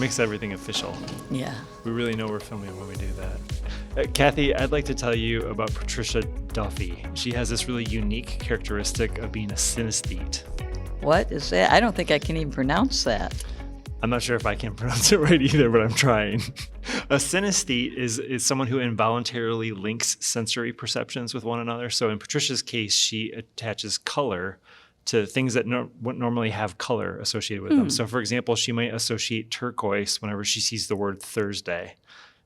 makes everything official. Yeah. We really know we're filming when we do that. Kathy, I'd like to tell you about Patricia Duffy. She has this really unique characteristic of being a synesthete. What is that? I don't think I can even pronounce that. I'm not sure if I can pronounce it right either, but I'm trying. A synesthete is someone who involuntarily links sensory perceptions with one another. So in Patricia's case, she attaches color to things that wouldn't normally have color associated with them. So for example, she might associate turquoise whenever she sees the word Thursday.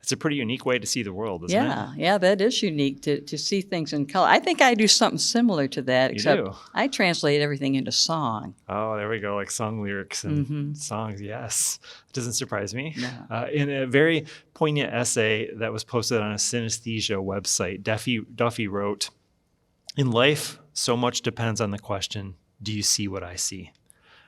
It's a pretty unique way to see the world, isn't it? Yeah, that is unique to see things in color. I think I do something similar to that, except do? I translate everything into song. Oh, there we go, like song lyrics and songs, yes. It doesn't surprise me. Yeah. In a very poignant essay that was posted on a synesthesia website, Duffy wrote, "In life, so much depends on the question, do you see what I see?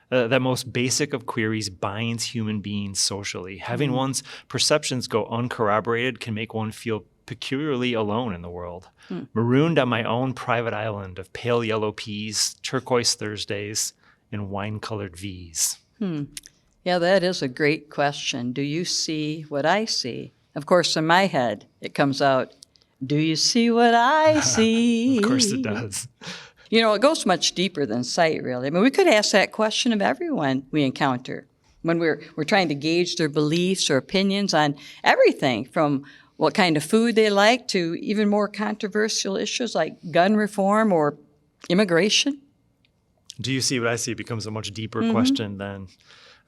That most basic of queries binds human beings socially. Having one's perceptions go uncorroborated can make one feel peculiarly alone in the world. Marooned on my own private island of pale yellow peas, turquoise Thursdays, and wine-colored V's." Yeah, that is a great question. Do you see what I see? Of course, in my head, it comes out, do you see what I see? Of course it does. You know, it goes much deeper than sight, really. I mean, we could ask that question of everyone we encounter when we're trying to gauge their beliefs or opinions on everything from what kind of food they like to even more controversial issues like gun reform or immigration. Do you see what I see becomes a much deeper question than...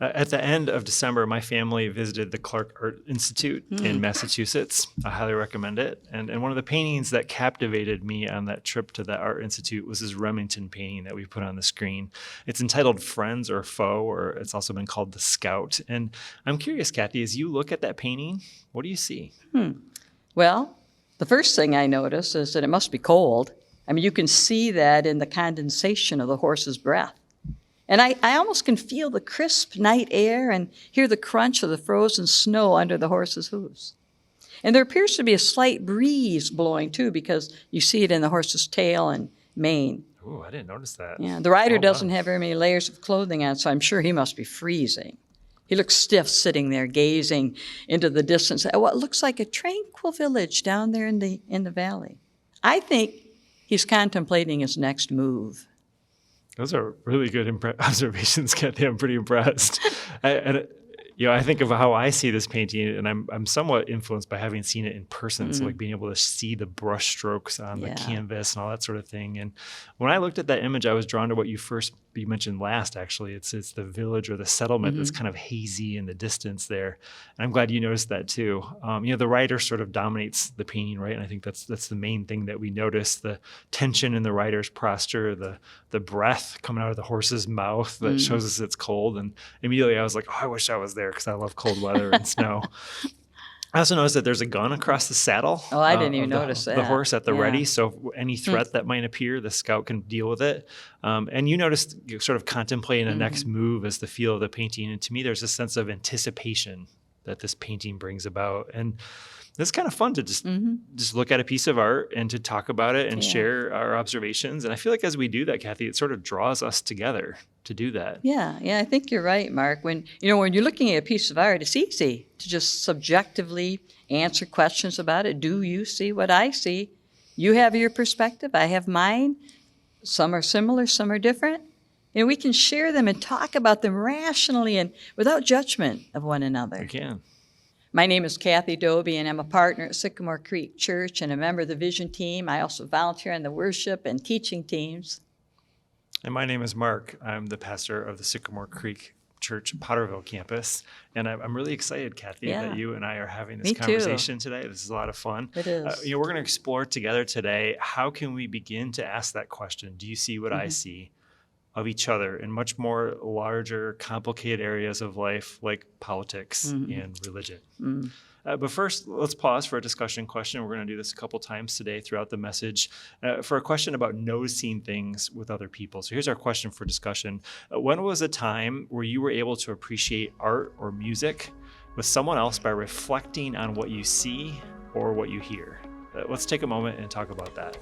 At the end of December, my family visited the Clark Art Institute in Massachusetts. I highly recommend it. And one of the paintings that captivated me on that trip to the Art Institute was this Remington painting that we put on the screen. It's entitled Friends or Foe, or it's also been called The Scout. And I'm curious, Kathy, as you look at that painting, what do you see? Well, the first thing I notice is that it must be cold. I mean, you can see that in the condensation of the horse's breath. And I almost can feel the crisp night air and hear the crunch of the frozen snow under the horse's hooves. And there appears to be a slight breeze blowing, too, because you see it in the horse's tail and mane. Oh, I didn't notice that. Yeah, the rider doesn't have very many layers of clothing on, so I'm sure he must be freezing. He looks stiff sitting there, gazing into the distance at what looks like a tranquil village down there in the valley. I think he's contemplating his next move. Those are really good observations, Kathy. I'm pretty impressed. I think of how I see this painting, and I'm somewhat influenced by having seen it in person. So like being able to see the brush strokes on the canvas and all that sort of thing. And when I looked at that image, I was drawn to what you mentioned last, actually. It's the village or the settlement that's kind of hazy in the distance there. And I'm glad you noticed that too. The writer sort of dominates the painting, right? And I think that's the main thing that we notice, the tension in the writer's posture, the breath coming out of the horse's mouth that shows us it's cold. And immediately I was like, oh, I wish I was there because I love cold weather and snow. I also noticed that there's a gun across the saddle. Oh, I didn't even notice that. The horse at the ready, so any threat that might appear, the scout can deal with it. And you noticed you're sort of contemplating a next move as the feel of the painting. And to me, there's a sense of anticipation that this painting brings about. And it's kind of fun to just look at a piece of art and to talk about it and share our observations. And I feel like as we do that, Kathy, it sort of draws us together to do that. Yeah, I think you're right, Mark. When you're looking at a piece of art, it's easy to just subjectively answer questions about it. Do you see what I see? You have your perspective, I have mine. Some are similar, some are different. And we can share them and talk about them rationally and without judgment of one another. We can. My name is Kathy Doby, and I'm a partner at Sycamore Creek Church and a member of the Vision team. I also volunteer on the worship and teaching teams. And my name is Mark. I'm the pastor of the Sycamore Creek Church Potterville campus. And I'm really excited, Kathy, that you and I are having this conversation today. This is a lot of fun. It is. We're going to explore together today, how can we begin to ask that question, do you see what I see, of each other in much more larger, complicated areas of life like politics and religion. But first, let's pause for a discussion question. We're going to do this a couple times today throughout the message for a question about noticing things with other people. So here's our question for discussion. When was a time where you were able to appreciate art or music with someone else by reflecting on what you see or what you hear? Let's take a moment and talk about that.